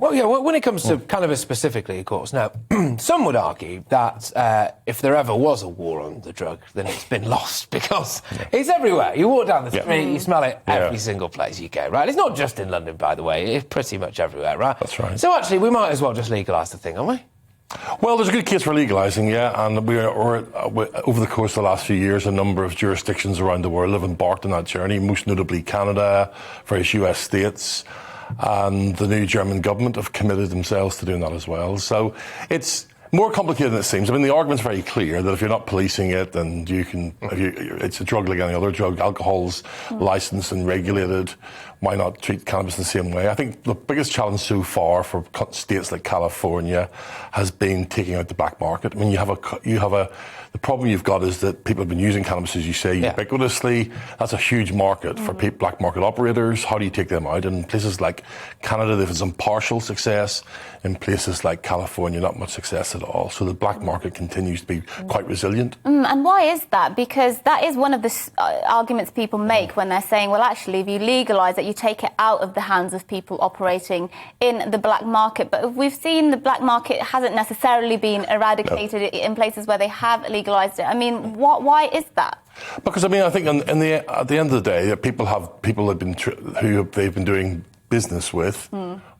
Well, yeah, when it comes to cannabis specifically, of course. Now, some would argue that if there ever was a war on the drug, then it's been lost because it's everywhere. You walk down the street, you smell it every single place you go, right? It's not just in London, by the way. It's pretty much everywhere, right? That's right. So actually, we might as well just legalise the thing, aren't we? Well, there's a good case for legalising, and we're over the course of the last few years, a number of jurisdictions around the world have embarked on that journey, most notably Canada, various US states, and the new German government have committed themselves to doing that as well. So it's more complicated than it seems. I mean, the argument's very clear that if you're not policing it, then you can. It's a drug like any other drug. Alcohol's licensed and regulated. Why not treat cannabis in the same way? I think the biggest challenge so far for states like California has been taking out the black market. I mean, the problem you've got is that people have been using cannabis, as you say, ubiquitously. That's a huge market for black market operators. How do you take them out? In places like Canada, they've had some partial success. In places like California, not much success at all. So the black market continues to be quite resilient. And why is that? Because that is one of the arguments people make when they're saying, well, actually, if you legalise it, you take it out of the hands of people operating in the black market. But we've seen the black market hasn't necessarily been eradicated in places where they have legalised it. I mean, why is that? Because, I mean, I think at the end of the day, people who they've been doing business with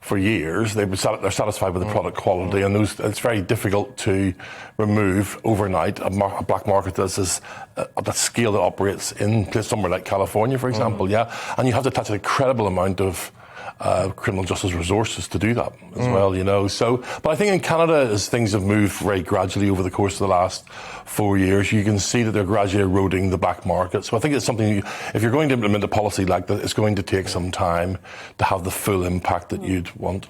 for years. They're satisfied with the product quality, and it's very difficult to remove overnight a black market that's that scale that operates in somewhere like California, for example. And you have to attach an incredible amount of criminal justice resources to do that as well, you know. So, but I think in Canada, as things have moved very gradually over the course of the last 4 years, you can see that they're gradually eroding the black market. So I think it's something, if you're going to implement a policy like that, it's going to take some time to have the full impact that you'd want.